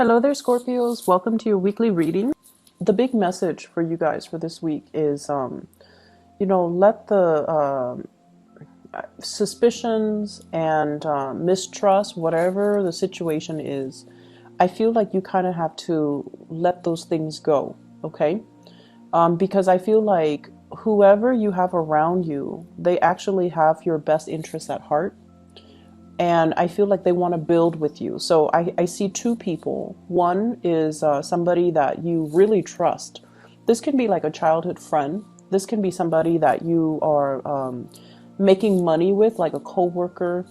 Hello there, Scorpios. Welcome to your weekly reading. The big message for you guys for this week is, let the suspicions and mistrust, whatever the situation is, I feel like you kind of have to let those things go, okay? Because I feel like whoever you have around you, they actually have your best interests at heart. And I feel like they want to build with you. So I see two people. One is somebody that you really trust. This can be like a childhood friend. This can be somebody that you are making money with, like a coworker,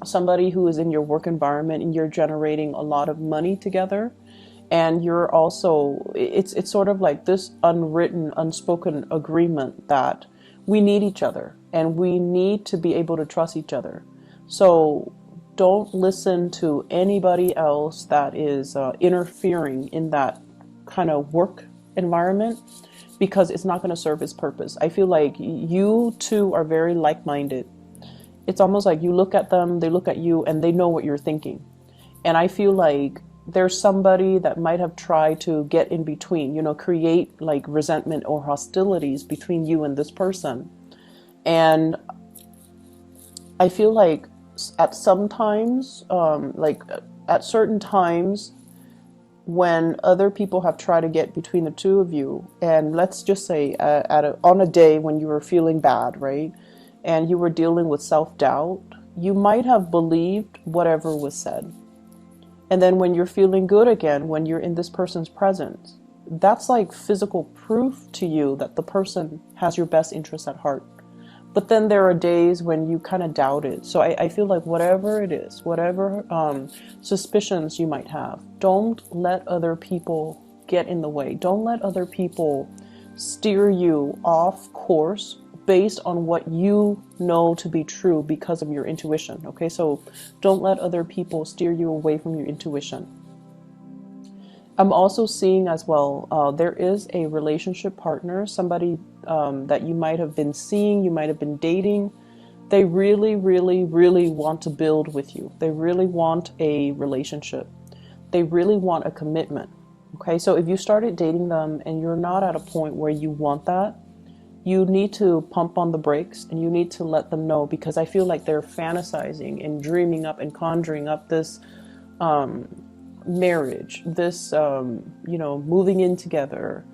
somebody who is in your work environment, and you're generating a lot of money together. And you're also, it's sort of like this unwritten, unspoken agreement that we need each other and we need to be able to trust each other. So don't listen to anybody else that is interfering in that kind of work environment, because it's not going to serve its purpose. I feel like you two are very like-minded. It's almost like you look at them, they look at you, and they know what you're thinking. And I feel like there's somebody that might have tried to get in between, create like resentment or hostilities between you and this person. And I feel like at some times, at certain times, when other people have tried to get between the two of you, and let's just say on a day when you were feeling bad, right, and you were dealing with self-doubt, you might have believed whatever was said. And then when you're feeling good again, when you're in this person's presence, that's like physical proof to you that the person has your best interest at heart. But then there are days when you kind of doubt it. So I feel like whatever it is, whatever suspicions you might have, don't let other people get in the way. Don't let other people steer you off course based on what you know to be true because of your intuition. Okay, so don't let other people steer you away from your intuition. I'm also seeing as well, there is a relationship partner, somebody that you might have been seeing, you might have been dating. They really, really, really want to build with you. They really want a relationship. They really want a commitment. Okay, so if you started dating them and you're not at a point where you want that, you need to pump on the brakes and you need to let them know, because I feel like they're fantasizing and dreaming up and conjuring up this marriage, this, moving in together,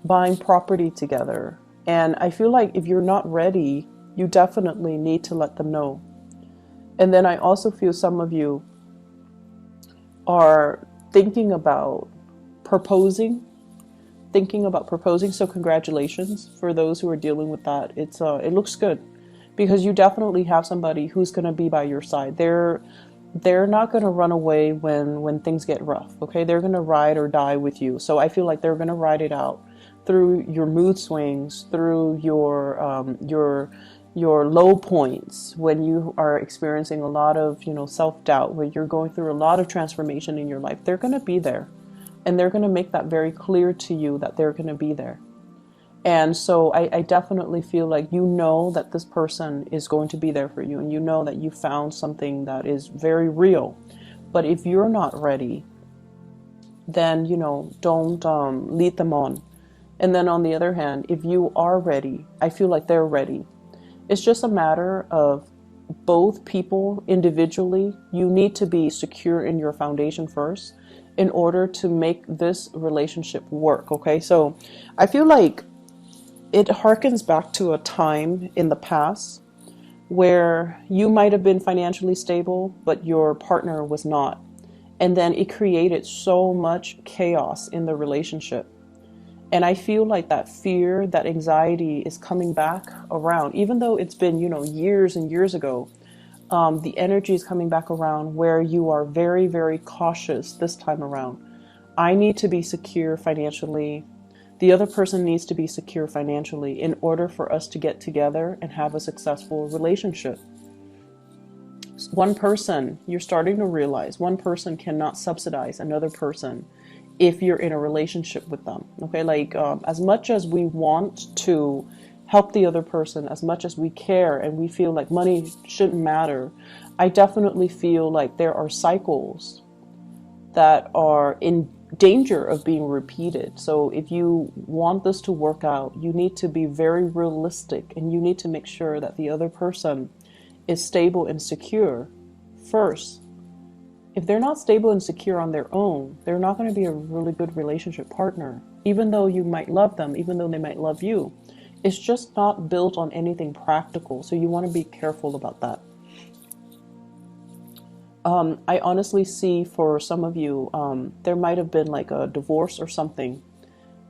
buying property together. And I feel like if you're not ready, you definitely need to let them know. And then I also feel some of you are thinking about proposing. So congratulations for those who are dealing with that. It looks good, because you definitely have somebody who's going to be by your side. They're not going to run away when things get rough. Okay, they're going to ride or die with you. So I feel like they're going to ride it out through your mood swings, through your low points, when you are experiencing a lot of self-doubt, when you're going through a lot of transformation in your life. They're going to be there, and they're going to make that very clear to you that they're going to be there. And so I definitely feel like that this person is going to be there for you, and that you found something that is very real. But if you're not ready, then don't lead them on. And then on the other hand, if you are ready, I feel like they're ready. It's just a matter of both people individually. You need to be secure in your foundation first in order to make this relationship work. Okay, so I feel like it harkens back to a time in the past where you might have been financially stable, but your partner was not. And then it created so much chaos in the relationship. And I feel like that fear, that anxiety is coming back around, even though it's been, years and years ago. The energy is coming back around where you are very, very cautious this time around. I need to be secure financially. The other person needs to be secure financially in order for us to get together and have a successful relationship. You're starting to realize one person cannot subsidize another person if you're in a relationship with them. Okay, like as much as we want to help the other person, as much as we care and we feel like money shouldn't matter, I definitely feel like there are cycles that are in danger of being repeated. So if you want this to work out, you need to be very realistic, and you need to make sure that the other person is stable and secure first. If they're not stable and secure on their own, they're not going to be a really good relationship partner. Even though you might love them, even though they might love you, it's just not built on anything practical. So you want to be careful about that. I honestly see for some of you, there might have been like a divorce or something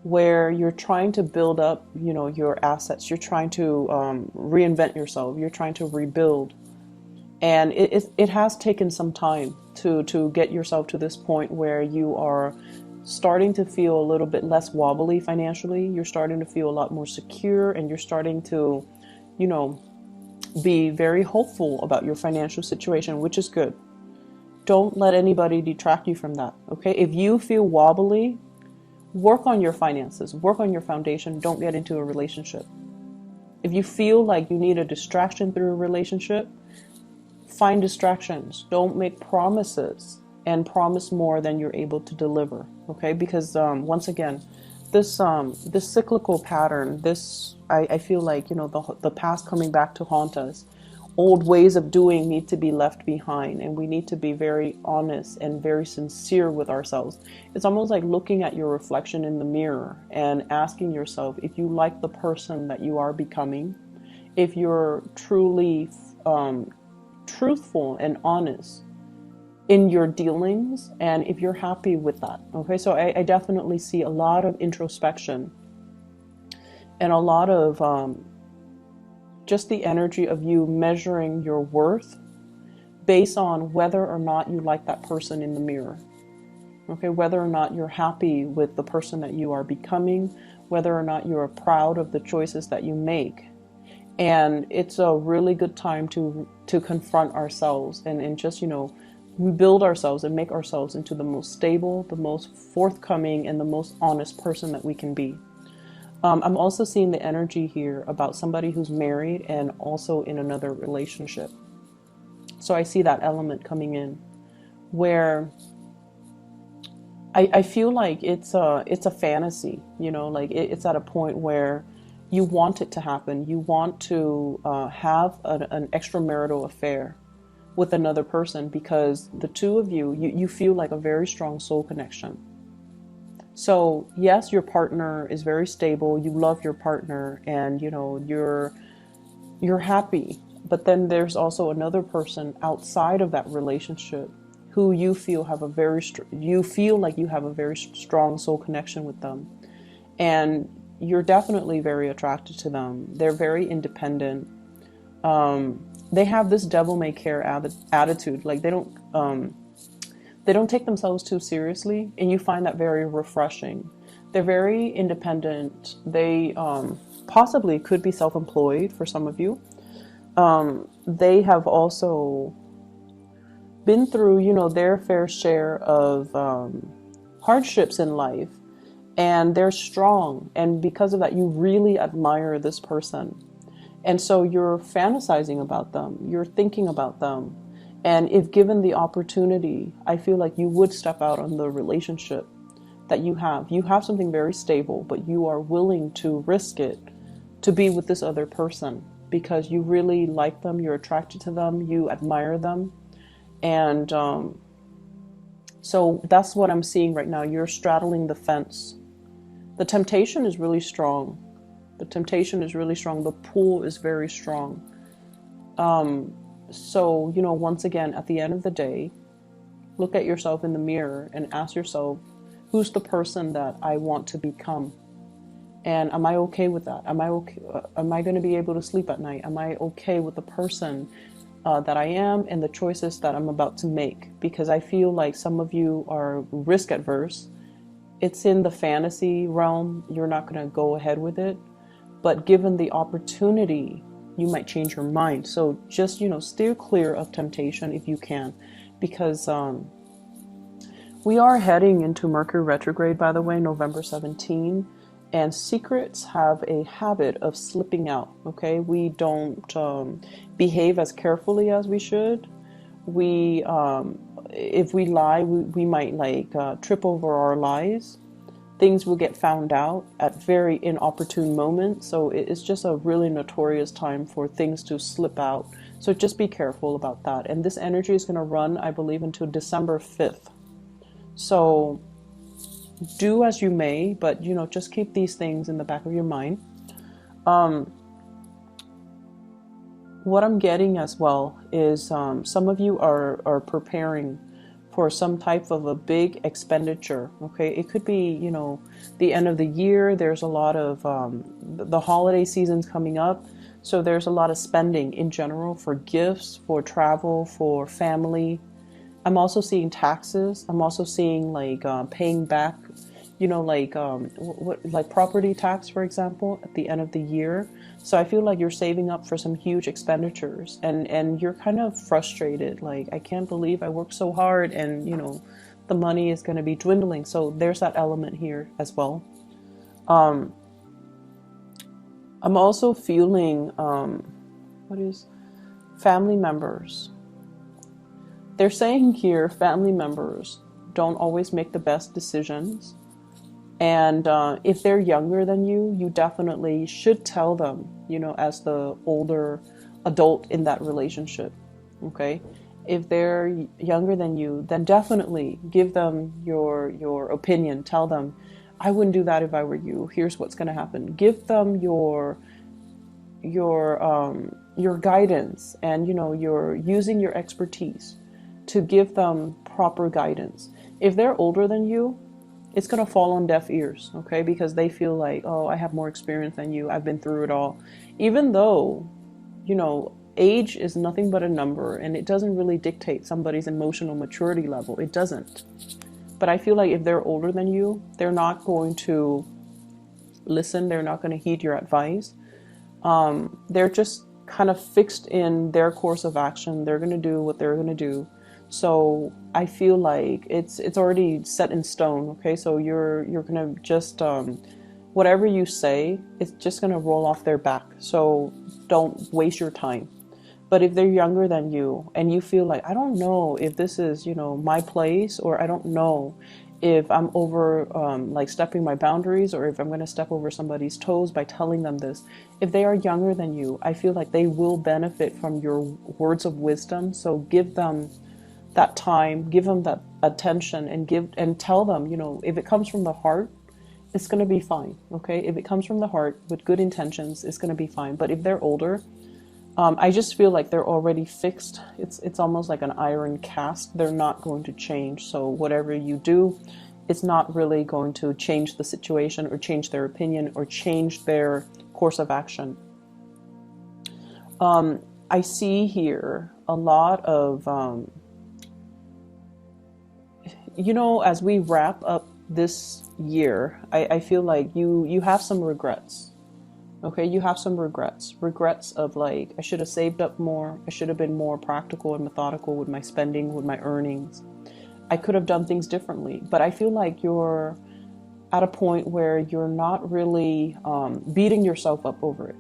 where you're trying to build up, your assets. You're trying to reinvent yourself. You're trying to rebuild. And it has taken some time to get yourself to this point where you are starting to feel a little bit less wobbly financially. You're starting to feel a lot more secure, and you're starting to, be very hopeful about your financial situation, which is good. Don't let anybody detract you from that, okay? If you feel wobbly, work on your finances, work on your foundation. Don't get into a relationship. If you feel like you need a distraction through a relationship, find distractions. Don't make promises and promise more than you're able to deliver, okay? Because once again, this cyclical pattern, I feel like, the past coming back to haunt us. Old ways of doing need to be left behind, and we need to be very honest and very sincere with ourselves. It's almost like looking at your reflection in the mirror and asking yourself if you like the person that you are becoming, if you're truly truthful and honest in your dealings, and if you're happy with that. Okay, so I definitely see a lot of introspection and a lot of just the energy of you measuring your worth based on whether or not you like that person in the mirror. Okay, whether or not you're happy with the person that you are becoming, whether or not you're proud of the choices that you make. And it's a really good time to confront ourselves and just, build ourselves and make ourselves into the most stable, the most forthcoming, and the most honest person that we can be. I'm also seeing the energy here about somebody who's married and also in another relationship. So I see that element coming in where I feel like it's a fantasy, like it's at a point where you want it to happen. You want to have an extramarital affair with another person because the two of you feel like a very strong soul connection. So yes, your partner is very stable. You love your partner, and you're happy. But then there's also another person outside of that relationship who you feel like you have a very strong soul connection with them, and you're definitely very attracted to them. They're very independent. They have this devil may care attitude. Like they don't take themselves too seriously, and you find that very refreshing. They're very independent. They possibly could be self-employed for some of you. They have also been through, their fair share of hardships in life, and they're strong. And because of that, you really admire this person. And so you're fantasizing about them. You're thinking about them. And if given the opportunity, I feel like you would step out on the relationship that you have. You have something very stable, but you are willing to risk it to be with this other person because you really like them, you're attracted to them, you admire them. And so that's what I'm seeing right now. You're straddling the fence. The temptation is really strong. The temptation is really strong. The pull is very strong. So, once again, at the end of the day, look at yourself in the mirror and ask yourself, who's the person that I want to become? And am I okay with that? Am I okay? Am I going to be able to sleep at night? Am I okay with the person that I am and the choices that I'm about to make? Because I feel like some of you are risk adverse. It's in the fantasy realm. You're not going to go ahead with it. But given the opportunity, you might change your mind. So just, steer clear of temptation if you can, because we are heading into Mercury retrograde, by the way, November 17, and secrets have a habit of slipping out. Okay, we don't behave as carefully as we should. We if we lie, we might like trip over our lies. Things will get found out at very inopportune moments. So it's just a really notorious time for things to slip out. So just be careful about that. And this energy is going to run, I believe, until December 5th. So do as you may, but you know, just keep these things in the back of your mind. What I'm getting as well is some of you are preparing for some type of a big expenditure. Okay, it could be, you know, the end of the year. There's a lot of the holiday season's coming up, so there's a lot of spending in general for gifts, for travel, for family. I'm also seeing taxes. I'm also seeing like paying back, you know, like like property tax, for example, at the end of the year. So I feel like you're saving up for some huge expenditures, and you're kind of frustrated. Like, I can't believe I worked so hard, and you know, the money is going to be dwindling. So there's that element here as well. I'm also feeling what is family members. They're saying here, family members don't always make the best decisions. And if they're younger than you definitely should tell them, you know, as the older adult in that relationship. Okay. If they're younger than you, then definitely give them your opinion. Tell them, I wouldn't do that if I were you. Here's what's going to happen. Give them your guidance, and you know, you're using your expertise to give them proper guidance. If they're older than you, it's going to fall on deaf ears, okay? Because they feel like, oh, I have more experience than you. I've been through it all. Even though, you know, age is nothing but a number, and it doesn't really dictate somebody's emotional maturity level. It doesn't. But I feel like if they're older than you, they're not going to listen. They're not going to heed your advice. They're just kind of fixed in their course of action. They're going to do what they're going to do. So I feel like it's already set in stone. Okay, so you're gonna just whatever you say, it's just gonna roll off their back. So don't waste your time. But if they're younger than you and you feel like, I don't know if this is, you know, my place, or I don't know if I'm over like stepping my boundaries, or if I'm going to step over somebody's toes by telling them this. If they are younger than you, I feel like they will benefit from your words of wisdom. So give them that time, give them that attention, and tell them, you know, if it comes from the heart, it's going to be fine. Okay, if it comes from the heart with good intentions, it's going to be fine. But if they're older, I just feel like they're already fixed. It's almost like an iron cast. They're not going to change. So whatever you do, it's not really going to change the situation, or change their opinion, or change their course of action. I see here a lot of you know, as we wrap up this year, I feel like you have some regrets. Okay, you have some regrets of like, I should have saved up more. I should have been more practical and methodical with my spending, with my earnings. I could have done things differently. But I feel like you're at a point where you're not really beating yourself up over it.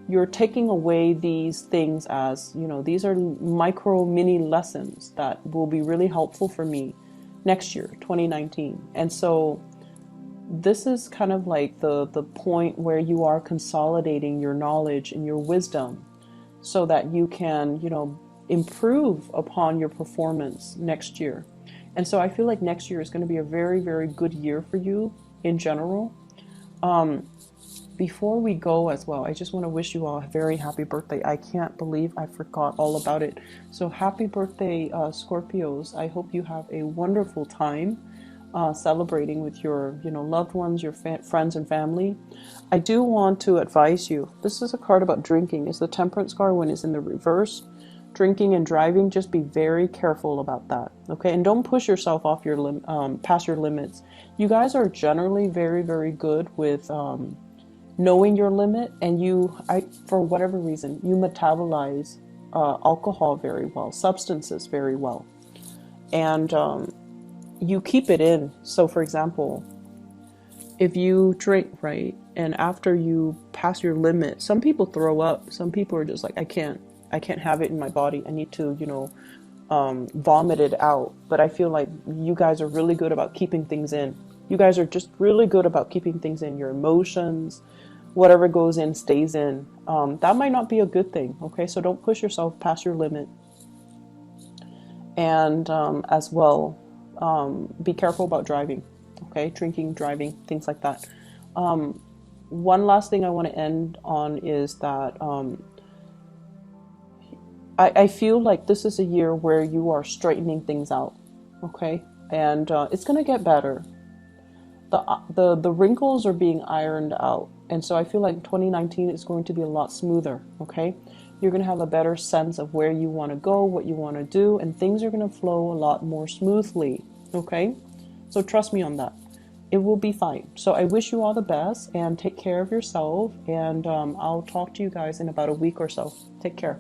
You're taking away these things as, you know, these are micro mini lessons that will be really helpful for me next year, 2019. And so this is kind of like the point where you are consolidating your knowledge and your wisdom so that you can, you know, improve upon your performance next year. And so I feel like next year is going to be a very, very good year for you in general. Before we go as well, I just want to wish you all a very happy birthday. I can't believe I forgot all about it. So happy birthday, Scorpios. I hope you have a wonderful time celebrating with your, you know, loved ones, your friends and family. I do want to advise you. This is a card about drinking. It's the Temperance card when it's in the reverse. Drinking and driving, just be very careful about that. Okay, and don't push yourself off your past your limits. You guys are generally very, very good with knowing your limit, and for whatever reason, you metabolize alcohol very well, substances very well, and you keep it in. So for example, if you drink, right, and after you pass your limit, some people throw up. Some people are just like, I can't have it in my body. I need to, you know, vomit it out. But I feel like you guys are really good about keeping things in. You guys are just really good about keeping things in. Your emotions, whatever goes in stays in. That might not be a good thing. Okay, so don't push yourself past your limit. And as well, be careful about driving. Okay, drinking, driving, things like that. One last thing I want to end on is that I feel like this is a year where you are straightening things out. Okay, and it's gonna get better. The wrinkles are being ironed out, and so I feel like 2019 is going to be a lot smoother. Okay, you're going to have a better sense of where you want to go, what you want to do, and things are going to flow a lot more smoothly. Okay, so trust me on that. It will be fine. So I wish you all the best, and take care of yourself, and I'll talk to you guys in about a week or so. Take care.